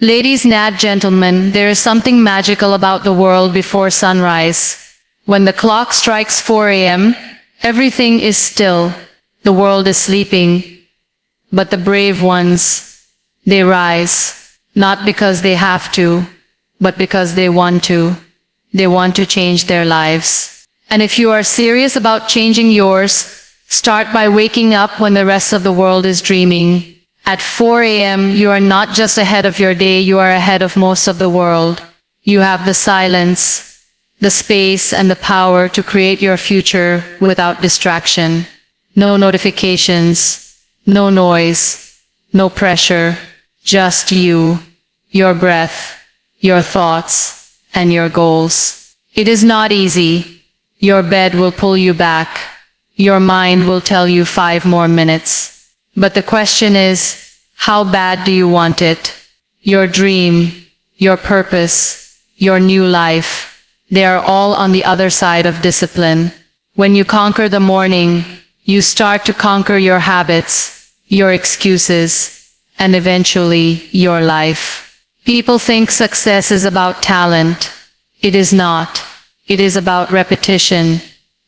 Ladies and gentlemen, there is something magical about the world before sunrise. When the clock strikes 4 a.m., everything is still. The world is sleeping. But the brave ones, they rise, not because they have to, but because they want to. They want to change their lives. And if you are serious about changing yours, start by waking up when the rest of the world is dreaming. At 4 a.m., you are not just ahead of your day, you are ahead of most of the world. You have the silence, the space, and the power to create your future without distraction. No notifications, no noise, no pressure, just you, your breath, your thoughts, and your goals. It is not easy. Your bed will pull you back. Your mind will tell you 5 more minutes. But the question is, how bad do you want it? Your dream, your purpose, your new life, they are all on the other side of discipline. When you conquer the morning, you start to conquer your habits, your excuses, and eventually your life. People think success is about talent. It is not. It is about repetition,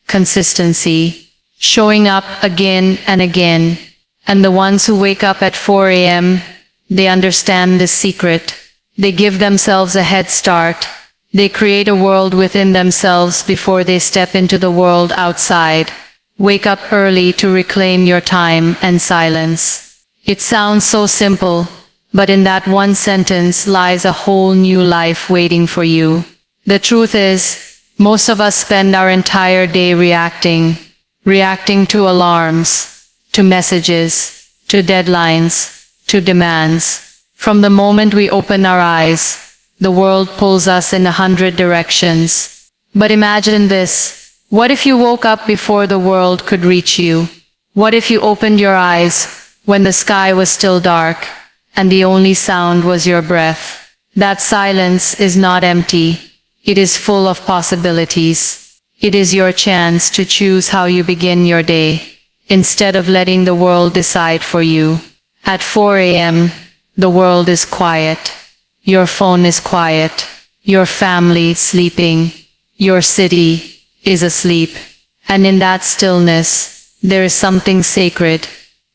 consistency, showing up again and again. And the ones who wake up at 4 a.m., they understand this secret. They give themselves a head start. They create a world within themselves before they step into the world outside. Wake up early to reclaim your time and silence. It sounds so simple, but in that one sentence lies a whole new life waiting for you. The truth is, most of us spend our entire day reacting to alarms, to messages, to deadlines, to demands. From the moment we open our eyes, the world pulls us in 100 directions. But imagine this. What if you woke up before the world could reach you? What if you opened your eyes when the sky was still dark and the only sound was your breath? That silence is not empty. It is full of possibilities. It is your chance to choose how you begin your day, instead of letting the world decide for you. At 4 a.m., the world is quiet. Your phone is quiet. Your family is sleeping. Your city is asleep. And in that stillness, there is something sacred.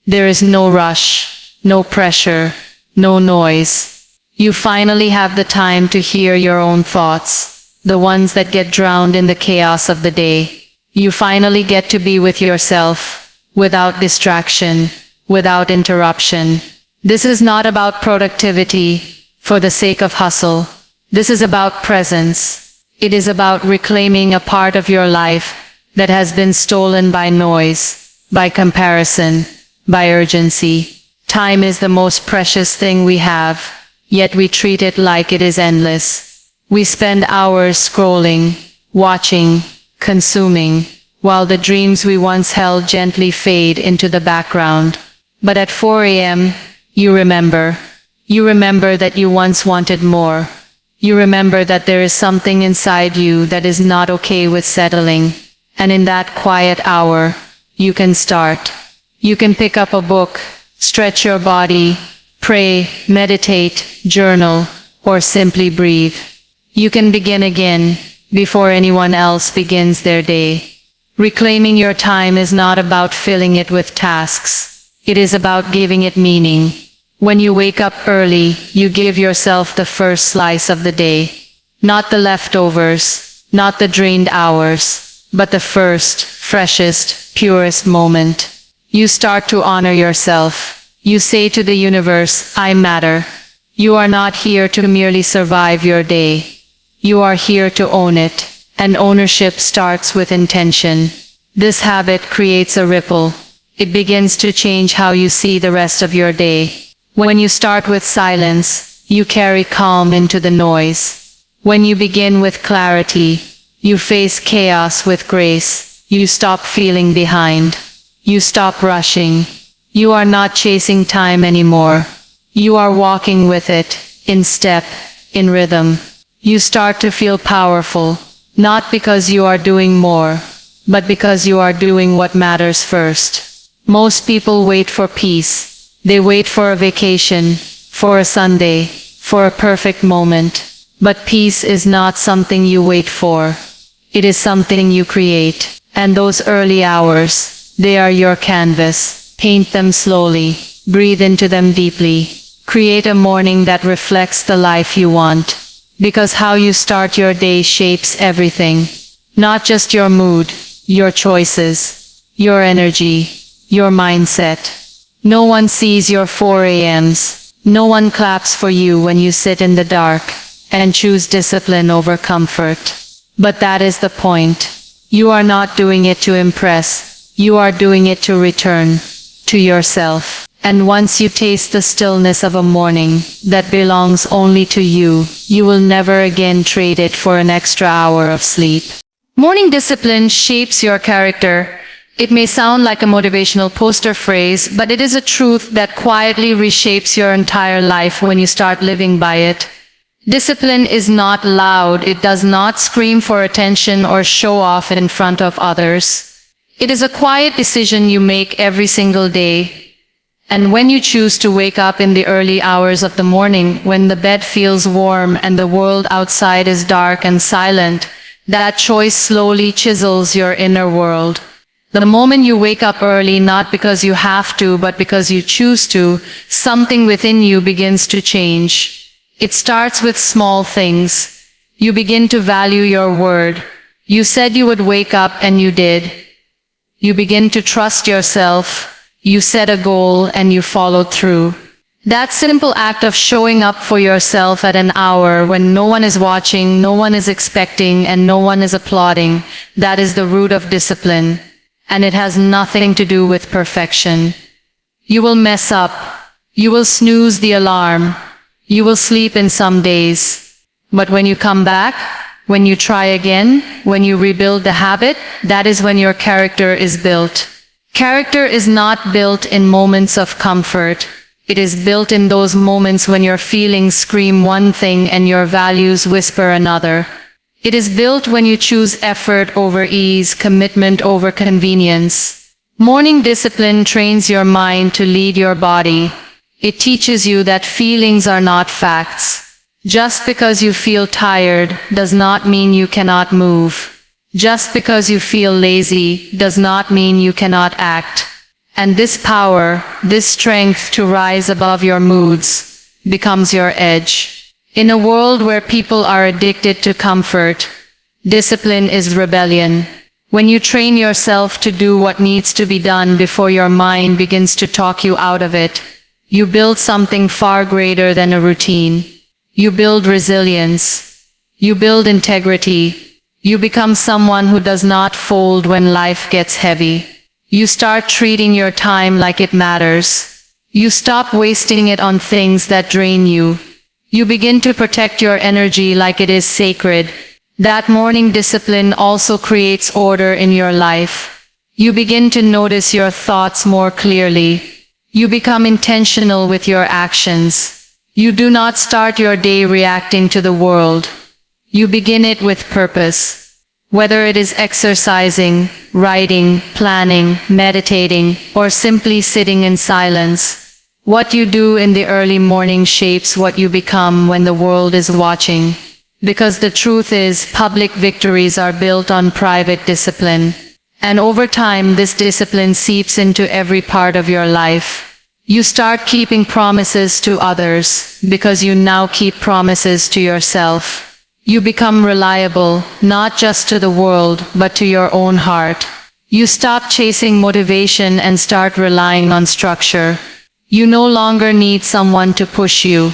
There is no rush, no pressure, no noise. You finally have the time to hear your own thoughts, the ones that get drowned in the chaos of the day. You finally get to be with yourself, without distraction, without interruption. This is not about productivity for the sake of hustle. This is about presence. It is about reclaiming a part of your life that has been stolen by noise, by comparison, by urgency. Time is the most precious thing we have, yet we treat it like it is endless. We spend hours scrolling, watching, consuming, while the dreams we once held gently fade into the background. But at 4 a.m., you remember. You remember that you once wanted more. You remember that there is something inside you that is not okay with settling. And in that quiet hour, you can start. You can pick up a book, stretch your body, pray, meditate, journal, or simply breathe. You can begin again, before anyone else begins their day. Reclaiming your time is not about filling it with tasks. It is about giving it meaning. When you wake up early, you give yourself the first slice of the day. Not the leftovers, not the drained hours, but the first, freshest, purest moment. You start to honor yourself. You say to the universe, I matter. You are not here to merely survive your day. You are here to own it. And ownership starts with intention. This habit creates a ripple. It begins to change how you see the rest of your day. When you start with silence, you carry calm into the noise. When you begin with clarity, you face chaos with grace. You stop feeling behind. You stop rushing. You are not chasing time anymore. You are walking with it, in step, in rhythm. You start to feel powerful. Not because you are doing more, but because you are doing what matters first. Most people wait for peace. They wait for a vacation, for a Sunday, for a perfect moment. But peace is not something you wait for. It is something you create. And those early hours, they are your canvas. Paint them slowly. Breathe into them deeply. Create a morning that reflects the life you want. Because how you start your day shapes everything. Not just your mood, your choices, your energy, your mindset. No one sees your 4 a.m.s. No one claps for you when you sit in the dark and choose discipline over comfort. But that is the point. You are not doing it to impress. You are doing it to return to yourself. And once you taste the stillness of a morning that belongs only to you, you will never again trade it for an extra hour of sleep. Morning discipline shapes your character. It may sound like a motivational poster phrase, but it is a truth that quietly reshapes your entire life when you start living by it. Discipline is not loud. It does not scream for attention or show off in front of others. It is a quiet decision you make every single day. And when you choose to wake up in the early hours of the morning, when the bed feels warm and the world outside is dark and silent, that choice slowly chisels your inner world. The moment you wake up early, not because you have to, but because you choose to, something within you begins to change. It starts with small things. You begin to value your word. You said you would wake up and you did. You begin to trust yourself. You set a goal and you followed through. That simple act of showing up for yourself at an hour when no one is watching, no one is expecting, and no one is applauding, that is the root of discipline. And it has nothing to do with perfection. You will mess up. You will snooze the alarm. You will sleep in some days. But when you come back, when you try again, when you rebuild the habit, that is when your character is built. Character is not built in moments of comfort. It is built in those moments when your feelings scream one thing and your values whisper another. It is built when you choose effort over ease, commitment over convenience. Morning discipline trains your mind to lead your body. It teaches you that feelings are not facts. Just because you feel tired does not mean you cannot move. Just because you feel lazy does not mean you cannot act. And this power, this strength to rise above your moods, becomes your edge. In a world where people are addicted to comfort, discipline is rebellion. When you train yourself to do what needs to be done before your mind begins to talk you out of it, you build something far greater than a routine. You build resilience. You build integrity. You become someone who does not fold when life gets heavy. You start treating your time like it matters. You stop wasting it on things that drain you. You begin to protect your energy like it is sacred. That morning discipline also creates order in your life. You begin to notice your thoughts more clearly. You become intentional with your actions. You do not start your day reacting to the world. You begin it with purpose. Whether it is exercising, writing, planning, meditating, or simply sitting in silence, what you do in the early morning shapes what you become when the world is watching. Because the truth is, public victories are built on private discipline. And over time, this discipline seeps into every part of your life. You start keeping promises to others, because you now keep promises to yourself. You become reliable, not just to the world, but to your own heart. You stop chasing motivation and start relying on structure. You no longer need someone to push you.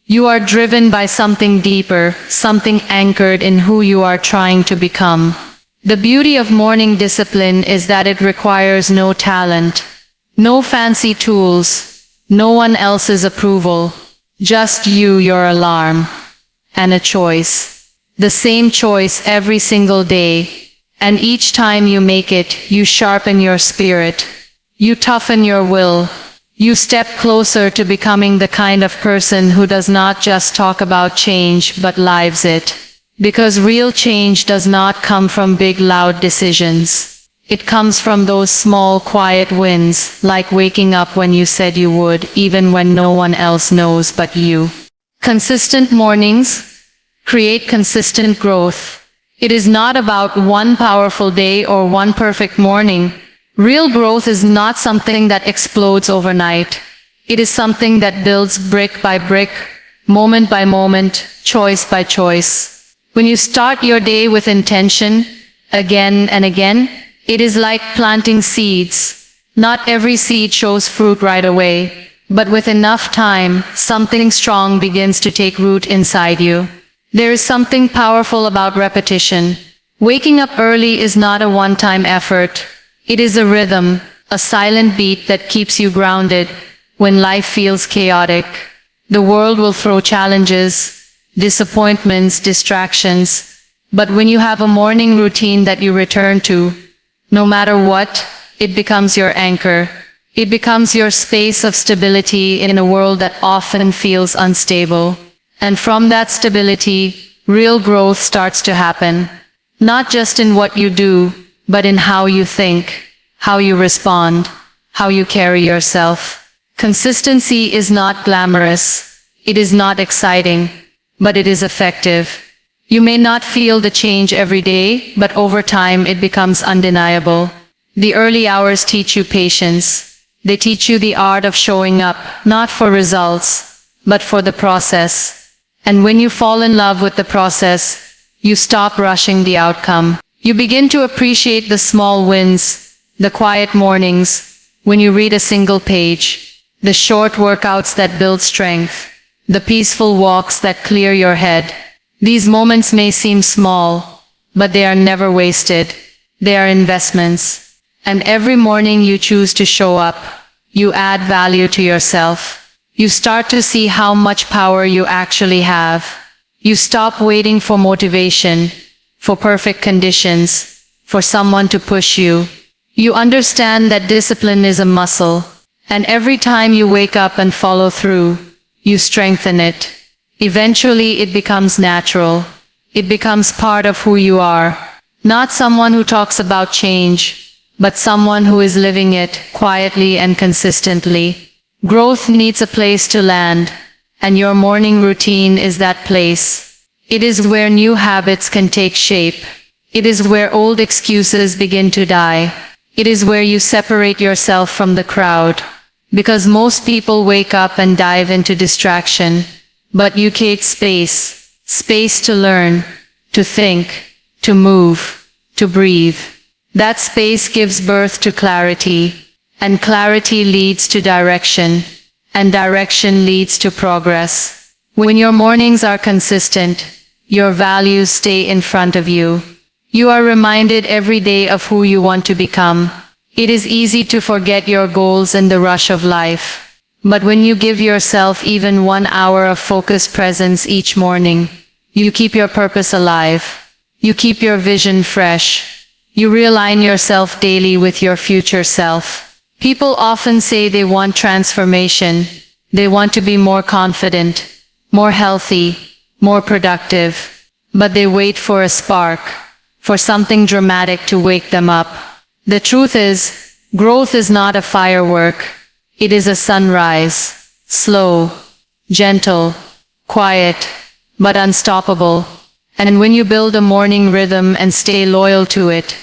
You are driven by something deeper, something anchored in who you are trying to become. The beauty of morning discipline is that it requires no talent, no fancy tools, no one else's approval, just you, your alarm, and a choice. The same choice every single day, and each time you make it, you sharpen your spirit, you toughen your will, you step closer to becoming the kind of person who does not just talk about change but lives it. Because real change does not come from big loud decisions. It comes from those small quiet wins, like waking up when you said you would, even when no one else knows but you. Consistent mornings create consistent growth. It is not about one powerful day or one perfect morning. Real growth is not something that explodes overnight. It is something that builds brick by brick, moment by moment, choice by choice. When you start your day with intention, again and again, it is like planting seeds. Not every seed shows fruit right away, but with enough time, something strong begins to take root inside you. There is something powerful about repetition. Waking up early is not a one-time effort. It is a rhythm, a silent beat that keeps you grounded when life feels chaotic. The world will throw challenges, disappointments, distractions. But when you have a morning routine that you return to, no matter what, it becomes your anchor. It becomes your space of stability in a world that often feels unstable. And from that stability, real growth starts to happen. Not just in what you do, but in how you think, how you respond, how you carry yourself. Consistency is not glamorous. It is not exciting, but it is effective. You may not feel the change every day, but over time it becomes undeniable. The early hours teach you patience. They teach you the art of showing up, not for results, but for the process. And when you fall in love with the process, you stop rushing the outcome. You begin to appreciate the small wins, the quiet mornings, when you read a single page, the short workouts that build strength, the peaceful walks that clear your head. These moments may seem small, but they are never wasted. They are investments. And every morning you choose to show up, you add value to yourself. You start to see how much power you actually have. You stop waiting for motivation, for perfect conditions, for someone to push you. You understand that discipline is a muscle, and every time you wake up and follow through, you strengthen it. Eventually it becomes natural. It becomes part of who you are. Not someone who talks about change, but someone who is living it quietly and consistently. Growth needs a place to land, and your morning routine is that place. It is where new habits can take shape. It is where old excuses begin to die. It is where you separate yourself from the crowd. Because most people wake up and dive into distraction, but you create space. Space to learn, to think, to move, to breathe. That space gives birth to clarity, and clarity leads to direction, and direction leads to progress. When your mornings are consistent, your values stay in front of you. You are reminded every day of who you want to become. It is easy to forget your goals in the rush of life. But when you give yourself even 1 hour of focused presence each morning, you keep your purpose alive. You keep your vision fresh. You realign yourself daily with your future self. People often say they want transformation. They want to be more confident, more healthy, more productive. But they wait for a spark, for something dramatic to wake them up. The truth is, growth is not a firework. It is a sunrise. Slow, gentle, quiet, but unstoppable. And when you build a morning rhythm and stay loyal to it,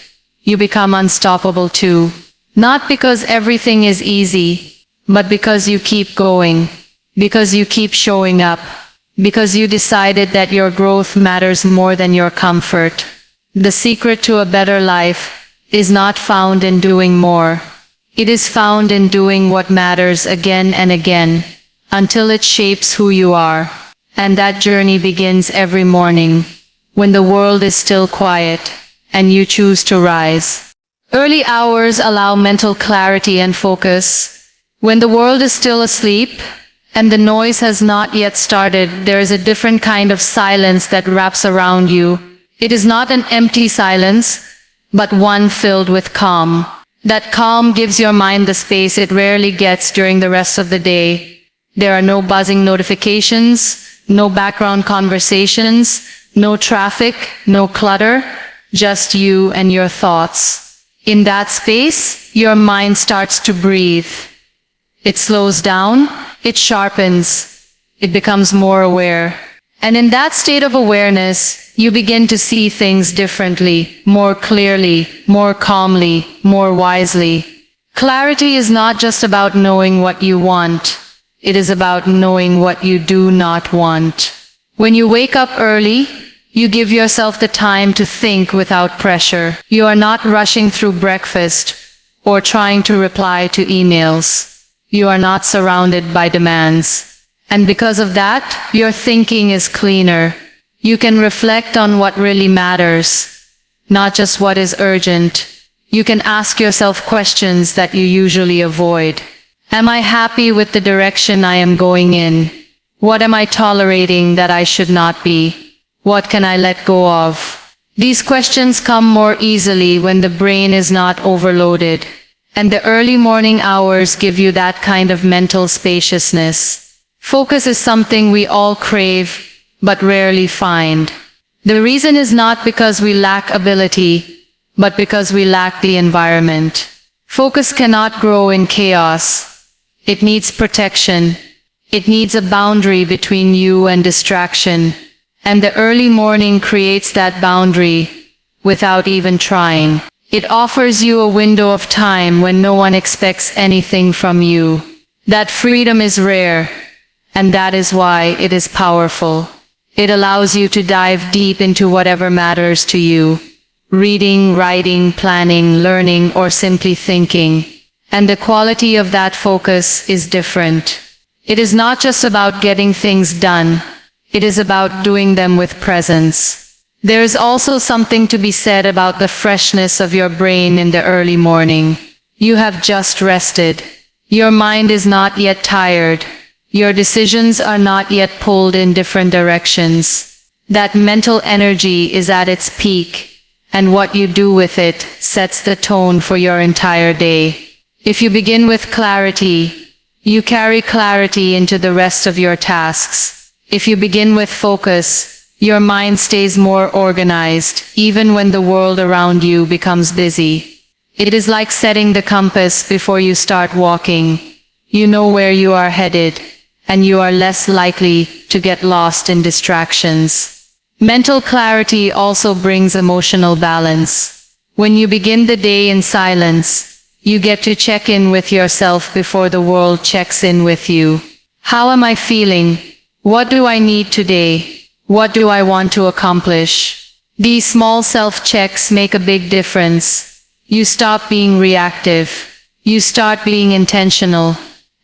you become unstoppable too. Not because everything is easy, but because you keep going. Because you keep showing up. Because you decided that your growth matters more than your comfort. The secret to a better life is not found in doing more. It is found in doing what matters again and again, until it shapes who you are. And that journey begins every morning, when the world is still quiet, and you choose to rise. Early hours allow mental clarity and focus. When the world is still asleep, and the noise has not yet started, there is a different kind of silence that wraps around you. It is not an empty silence, but one filled with calm. That calm gives your mind the space it rarely gets during the rest of the day. There are no buzzing notifications, no background conversations, no traffic, no clutter, just you and your thoughts. In that space, your mind starts to breathe. It slows down, it sharpens, It becomes more aware. And in that state of awareness, you begin to see things differently, more clearly, more calmly, more wisely. Clarity is not just about knowing what you want. It is about knowing what you do not want. When you wake up early, you give yourself the time to think without pressure. You are not rushing through breakfast or trying to reply to emails. You are not surrounded by demands. And because of that, your thinking is cleaner. You can reflect on what really matters, not just what is urgent. You can ask yourself questions that you usually avoid. Am I happy with the direction I am going in? What am I tolerating that I should not be? What can I let go of? These questions come more easily when the brain is not overloaded. And the early morning hours give you that kind of mental spaciousness. Focus is something we all crave, but rarely find. The reason is not because we lack ability, but because we lack the environment. Focus cannot grow in chaos. It needs protection. It needs a boundary between you and distraction. And the early morning creates that boundary without even trying. It offers you a window of time when no one expects anything from you. That freedom is rare. And that is why it is powerful. It allows you to dive deep into whatever matters to you. Reading, writing, planning, learning, or simply thinking. And the quality of that focus is different. It is not just about getting things done. It is about doing them with presence. There is also something to be said about the freshness of your brain in the early morning. You have just rested. Your mind is not yet tired. Your decisions are not yet pulled in different directions. That mental energy is at its peak, and what you do with it sets the tone for your entire day. If you begin with clarity, you carry clarity into the rest of your tasks. If you begin with focus, your mind stays more organized, even when the world around you becomes busy. It is like setting the compass before you start walking. You know where you are headed, and you are less likely to get lost in distractions. Mental clarity also brings emotional balance. When you begin the day in silence, you get to check in with yourself before the world checks in with you. How am I feeling? What do I need today? What do I want to accomplish? These small self-checks make a big difference. You stop being reactive. You start being intentional.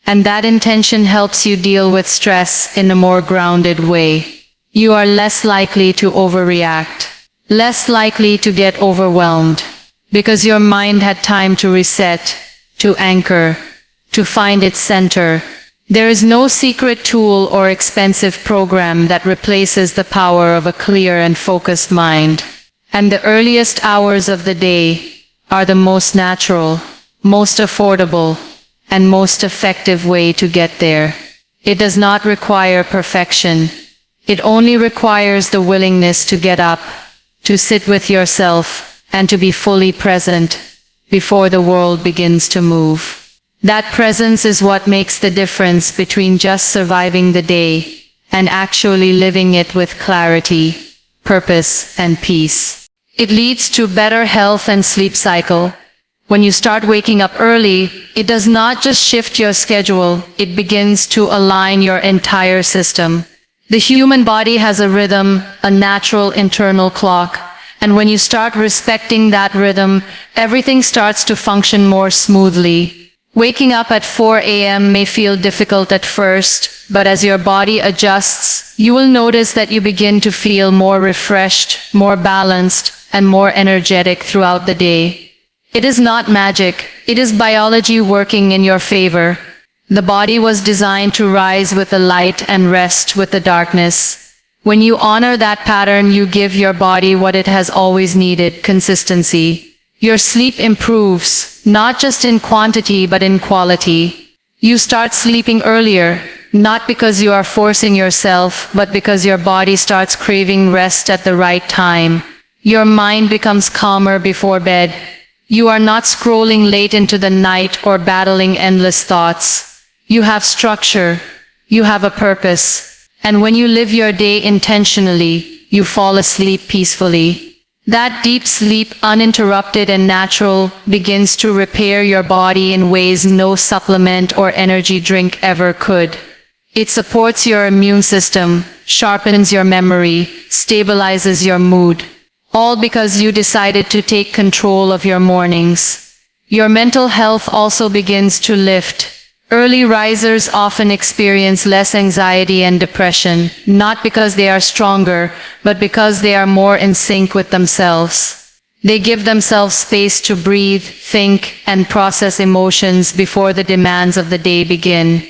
And that intention helps you deal with stress in a more grounded way. You are less likely to overreact, less likely to get overwhelmed, because your mind had time to reset, to anchor, to find its center. There is no secret tool or expensive program that replaces the power of a clear and focused mind. And the earliest hours of the day are the most natural, most affordable, and most effective way to get there. It does not require perfection. It only requires the willingness to get up, to sit with yourself, and to be fully present before the world begins to move. That presence is what makes the difference between just surviving the day and actually living it with clarity, purpose, and peace. It leads to better health and sleep cycle. When you start waking up early, it does not just shift your schedule, it begins to align your entire system. The human body has a rhythm, a natural internal clock, and when you start respecting that rhythm, everything starts to function more smoothly. Waking up at 4 a.m. may feel difficult at first, but as your body adjusts, you will notice that you begin to feel more refreshed, more balanced, and more energetic throughout the day. It is not magic, it is biology working in your favor. The body was designed to rise with the light and rest with the darkness. When you honor that pattern, you give your body what it has always needed: consistency. Your sleep improves, not just in quantity but in quality. You start sleeping earlier, not because you are forcing yourself, but because your body starts craving rest at the right time. Your mind becomes calmer before bed. You are not scrolling late into the night or battling endless thoughts. You have structure. You have a purpose. And when you live your day intentionally, you fall asleep peacefully. That deep sleep, uninterrupted and natural, begins to repair your body in ways no supplement or energy drink ever could. It supports your immune system, sharpens your memory, stabilizes your mood. All because you decided to take control of your mornings. Your mental health also begins to lift. Early risers often experience less anxiety and depression, not because they are stronger, but because they are more in sync with themselves. They give themselves space to breathe, think, and process emotions before the demands of the day begin.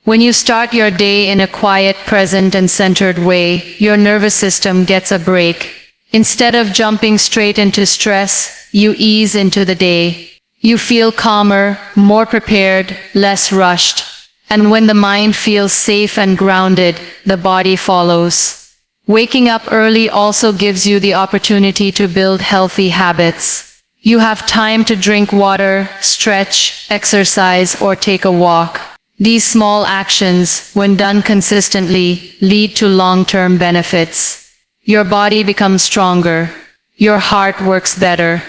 When you start your day in a quiet, present, and centered way, your nervous system gets a break. Instead of jumping straight into stress, you ease into the day. You feel calmer, more prepared, less rushed. And when the mind feels safe and grounded, the body follows. Waking up early also gives you the opportunity to build healthy habits. You have time to drink water, stretch, exercise, or take a walk. These small actions, when done consistently, lead to long-term benefits. Your body becomes stronger. Your heart works better.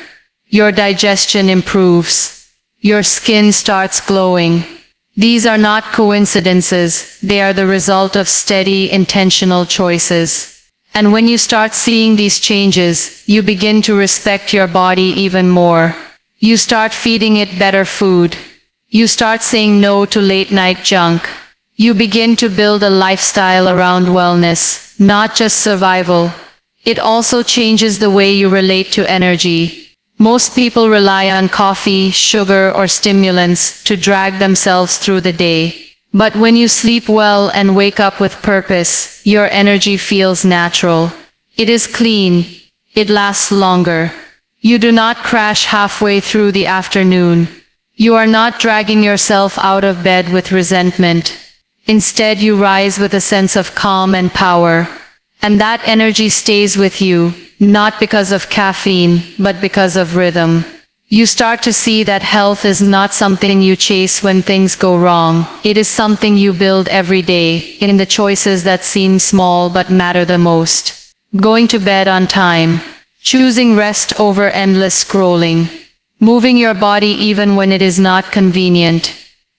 Your digestion improves. Your skin starts glowing. These are not coincidences, they are the result of steady, intentional choices. And when you start seeing these changes, you begin to respect your body even more. You start feeding it better food. You start saying no to late-night junk. You begin to build a lifestyle around wellness, not just survival. It also changes the way you relate to energy. Most people rely on coffee, sugar, or stimulants to drag themselves through the day. But when you sleep well and wake up with purpose, your energy feels natural. It is clean. It lasts longer. You do not crash halfway through the afternoon. You are not dragging yourself out of bed with resentment. Instead, you rise with a sense of calm and power. And that energy stays with you, not because of caffeine, but because of rhythm. You start to see that health is not something you chase when things go wrong. It is something you build every day, in the choices that seem small but matter the most. Going to bed on time. Choosing rest over endless scrolling. Moving your body even when it is not convenient.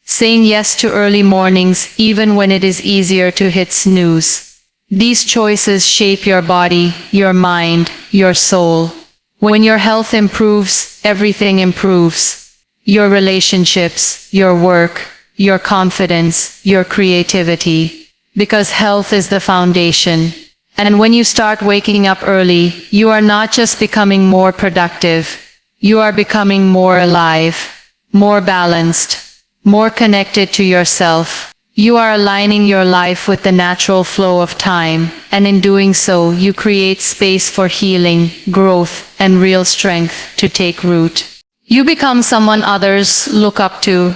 Saying yes to early mornings even when it is easier to hit snooze. These choices shape your body, your mind, your soul. When your health improves, everything improves. Your relationships, your work, your confidence, your creativity. Because health is the foundation. And when you start waking up early, you are not just becoming more productive. You are becoming more alive, more balanced, more connected to yourself. You are aligning your life with the natural flow of time, and in doing so, you create space for healing, growth, and real strength to take root. You become someone others look up to.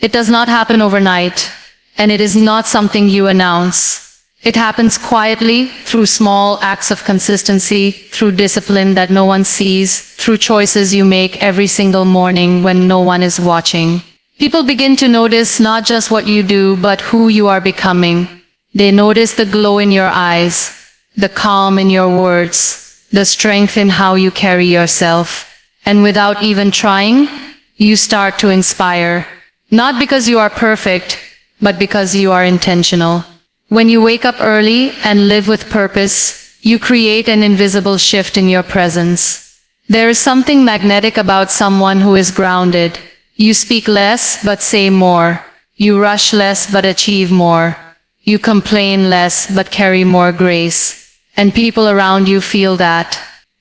It does not happen overnight, and it is not something you announce. It happens quietly, through small acts of consistency, through discipline that no one sees, through choices you make every single morning when no one is watching. People begin to notice not just what you do, but who you are becoming. They notice the glow in your eyes, the calm in your words, the strength in how you carry yourself. And without even trying, you start to inspire. Not because you are perfect, but because you are intentional. When you wake up early and live with purpose, you create an invisible shift in your presence. There is something magnetic about someone who is grounded. You speak less, but say more. You rush less, but achieve more. You complain less, but carry more grace. And people around you feel that.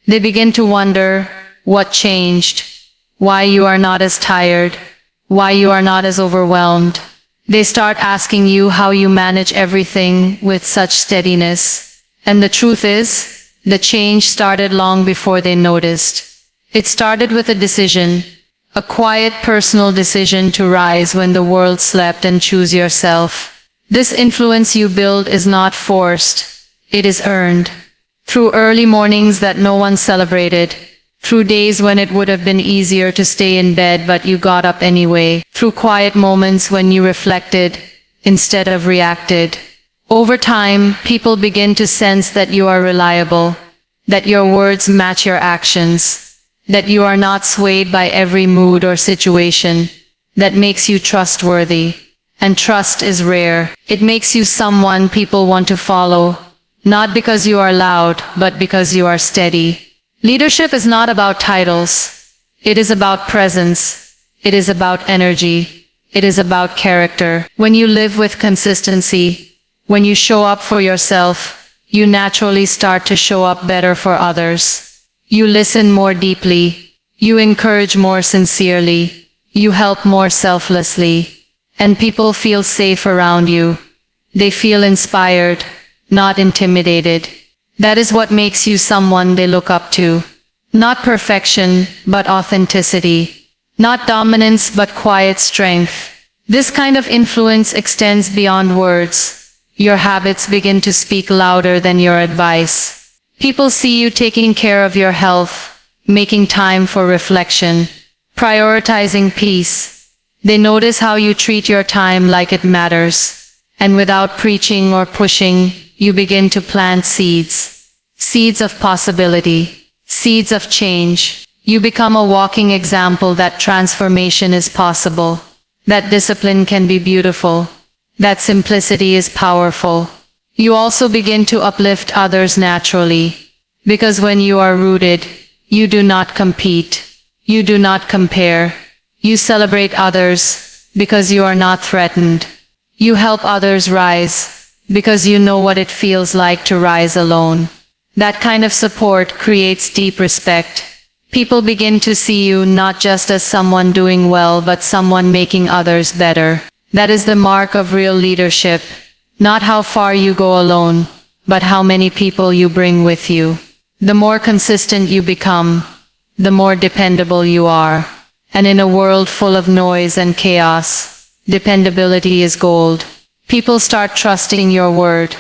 They begin to wonder what changed, why you are not as tired, why you are not as overwhelmed. They start asking you how you manage everything with such steadiness. And the truth is, the change started long before they noticed. It started with a decision. A quiet personal decision to rise when the world slept and choose yourself. This influence you build is not forced. It is earned. Through early mornings that no one celebrated. Through days when it would have been easier to stay in bed but you got up anyway. Through quiet moments when you reflected, instead of reacted. Over time, people begin to sense that you are reliable, that your words match your actions, that you are not swayed by every mood or situation. That makes you trustworthy. And trust is rare. It makes you someone people want to follow, not because you are loud, but because you are steady. Leadership is not about titles. It is about presence. It is about energy. It is about character. When you live with consistency, when you show up for yourself, you naturally start to show up better for others. You listen more deeply. You encourage more sincerely. You help more selflessly. And people feel safe around you. They feel inspired, not intimidated. That is what makes you someone they look up to. Not perfection, but authenticity. Not dominance, but quiet strength. This kind of influence extends beyond words. Your habits begin to speak louder than your advice. People see you taking care of your health, making time for reflection, prioritizing peace. They notice how you treat your time like it matters. And without preaching or pushing, you begin to plant seeds. Seeds of possibility. Seeds of change. You become a walking example that transformation is possible. That discipline can be beautiful. That simplicity is powerful. You also begin to uplift others naturally. Because when you are rooted, you do not compete. You do not compare. You celebrate others because you are not threatened. You help others rise because you know what it feels like to rise alone. That kind of support creates deep respect. People begin to see you not just as someone doing well, but someone making others better. That is the mark of real leadership. Not how far you go alone, but how many people you bring with you. The more consistent you become, the more dependable you are. And in a world full of noise and chaos, dependability is gold. People start trusting your word.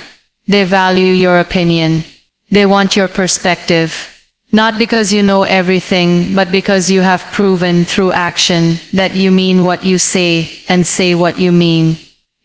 They value your opinion. They want your perspective. Not because you know everything, but because you have proven through action that you mean what you say and say what you mean.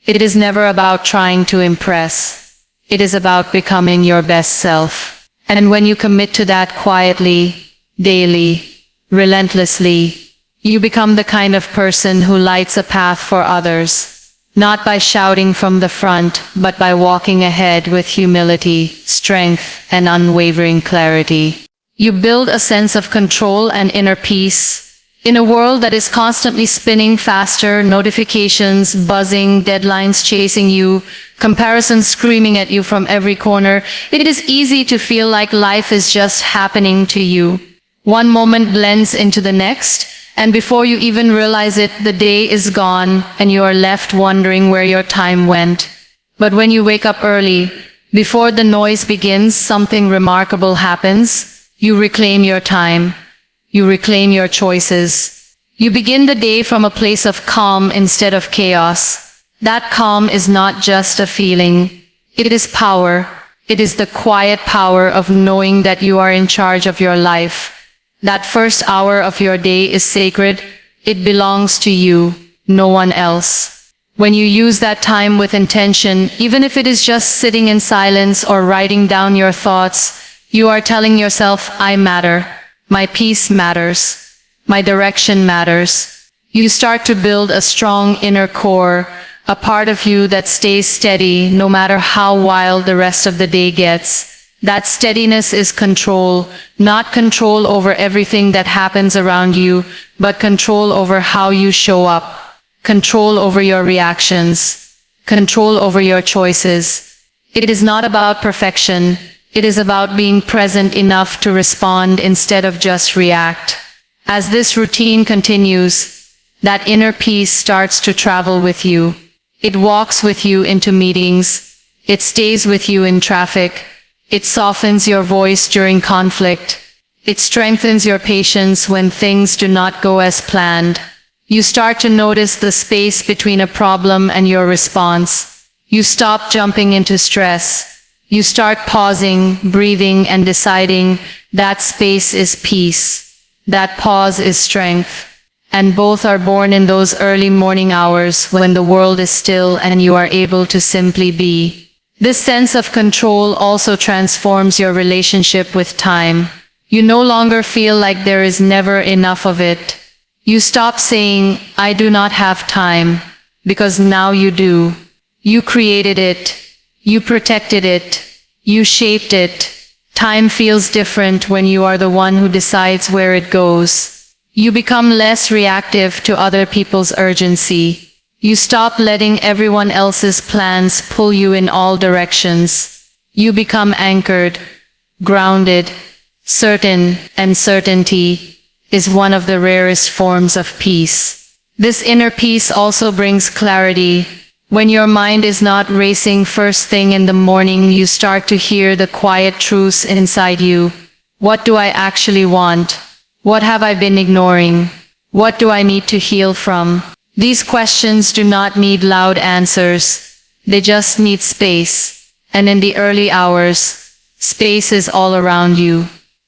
It is never about trying to impress. It is about becoming your best self. And when you commit to that quietly, daily, relentlessly, you become the kind of person who lights a path for others, not by shouting from the front, but by walking ahead with humility, strength, and unwavering clarity. You build a sense of control and inner peace. In a world that is constantly spinning faster, notifications buzzing, deadlines chasing you, comparisons screaming at you from every corner, it is easy to feel like life is just happening to you. One moment blends into the next, and before you even realize it, the day is gone and you are left wondering where your time went. But when you wake up early, before the noise begins, something remarkable happens. You reclaim your time. You reclaim your choices. You begin the day from a place of calm instead of chaos. That calm is not just a feeling. It is power. It is the quiet power of knowing that you are in charge of your life. That first hour of your day is sacred. It belongs to you, no one else. When you use that time with intention, even if it is just sitting in silence or writing down your thoughts, you are telling yourself, I matter. My peace matters. My direction matters. You start to build a strong inner core, a part of you that stays steady no matter how wild the rest of the day gets. That steadiness is control, not control over everything that happens around you, but control over how you show up, control over your reactions, control over your choices. It is not about perfection. It is about being present enough to respond instead of just react. As this routine continues, that inner peace starts to travel with you. It walks with you into meetings. It stays with you in traffic. It softens your voice during conflict. It strengthens your patience when things do not go as planned. You start to notice the space between a problem and your response. You stop jumping into stress. You start pausing, breathing, and deciding that space is peace. That pause is strength. and both are born in those early morning hours when the world is still and you are able to simply be. This sense of control also transforms your relationship with time. You no longer feel like there is never enough of it. You stop saying, "I do not have time," because now you do. You created it. You protected it. You shaped it. Time feels different when you are the one who decides where it goes. You become less reactive to other people's urgency. You stop letting everyone else's plans pull you in all directions. You become anchored, grounded, certain, and certainty is one of the rarest forms of peace. This inner peace also brings clarity. When your mind is not racing first thing in the morning, you start to hear the quiet truths inside you. What do I actually want? What have I been ignoring? What do I need to heal from? These questions do not need loud answers. They just need space. And in the early hours, space is all around you.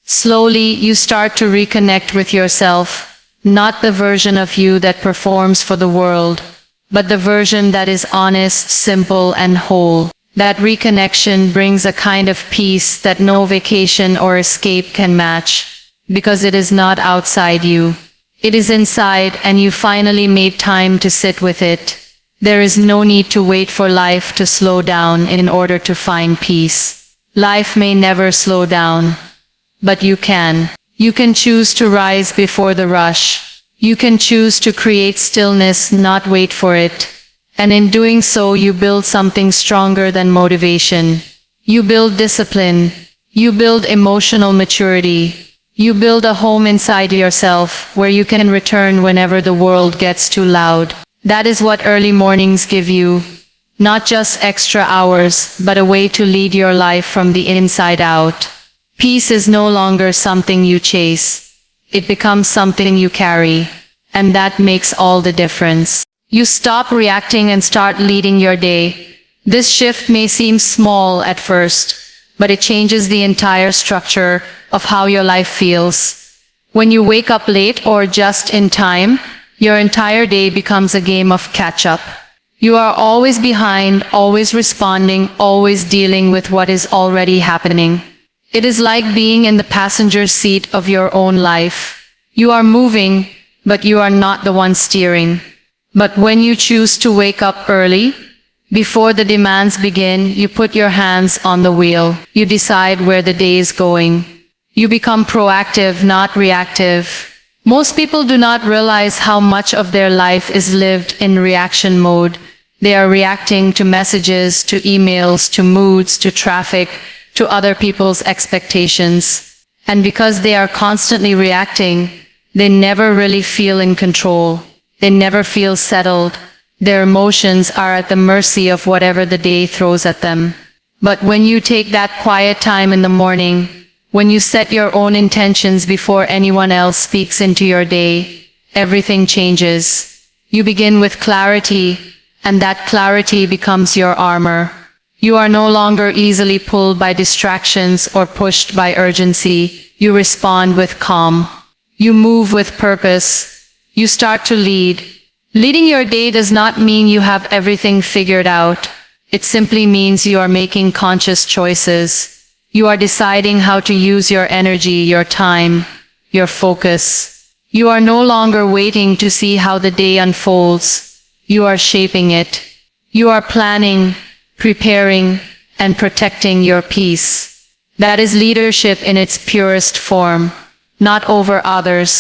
Slowly, you start to reconnect with yourself, not the version of you that performs for the world, but the version that is honest, simple, and whole. That reconnection brings a kind of peace that no vacation or escape can match, because it is not outside you. It is inside, and you finally made time to sit with it. There is no need to wait for life to slow down in order to find peace. Life may never slow down, but you can. You can choose to rise before the rush. You can choose to create stillness, not wait for it. And in doing so, you build something stronger than motivation. You build discipline. You build emotional maturity. You build a home inside yourself where you can return whenever the world gets too loud. That is what early mornings give you. Not just extra hours, but a way to lead your life from the inside out. Peace is no longer something you chase. It becomes something you carry. And that makes all the difference. You stop reacting and start leading your day. This shift may seem small at first, but it changes the entire structure of how your life feels. When you wake up late or just in time, your entire day becomes a game of catch-up. You are always behind, always responding, always dealing with what is already happening. It is like being in the passenger seat of your own life. You are moving, but you are not the one steering. But when you choose to wake up early, before the demands begin, you put your hands on the wheel. You decide where the day is going. You become proactive, not reactive. Most people do not realize how much of their life is lived in reaction mode. They are reacting to messages, to emails, to moods, to traffic, to other people's expectations. And because they are constantly reacting, they never really feel in control. They never feel settled. Their emotions are at the mercy of whatever the day throws at them. But when you take that quiet time in the morning, when you set your own intentions before anyone else speaks into your day, everything changes. You begin with clarity, and that clarity becomes your armor. You are no longer easily pulled by distractions or pushed by urgency. You respond with calm. You move with purpose. You start to lead. Leading your day does not mean you have everything figured out. It simply means you are making conscious choices. You are deciding how to use your energy, your time, your focus. You are no longer waiting to see how the day unfolds. You are shaping it. You are planning, preparing, and protecting your peace. That is leadership in its purest form. Not over others,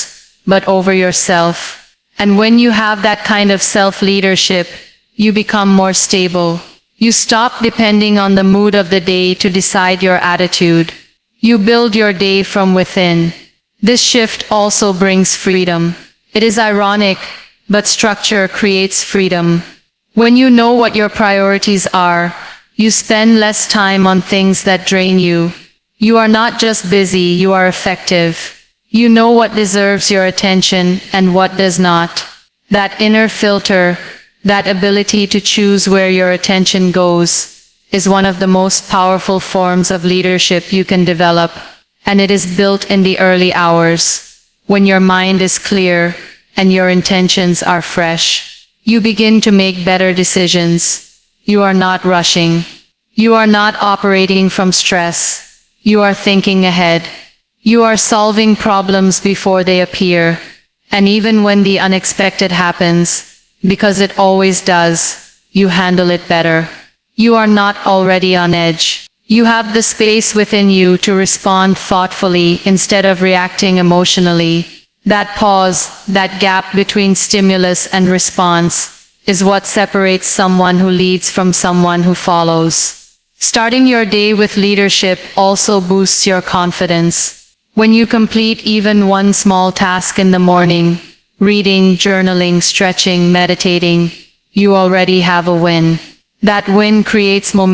but over yourself. And when you have that kind of self-leadership, you become more stable. You stop depending on the mood of the day to decide your attitude. You build your day from within. This shift also brings freedom. It is ironic, but structure creates freedom. When you know what your priorities are, you spend less time on things that drain you. You are not just busy, you are effective. You know what deserves your attention and what does not. That inner filter, that ability to choose where your attention goes, is one of the most powerful forms of leadership you can develop. And it is built in the early hours, when your mind is clear, and your intentions are fresh. You begin to make better decisions. You are not rushing. You are not operating from stress. You are thinking ahead. You are solving problems before they appear. And even when the unexpected happens, because it always does, you handle it better. You are not already on edge. You have the space within you to respond thoughtfully instead of reacting emotionally. That pause, that gap between stimulus and response, is what separates someone who leads from someone who follows. Starting your day with leadership also boosts your confidence. When you complete even one small task in the morning, reading, journaling, stretching, meditating, you already have a win. That win creates momentum.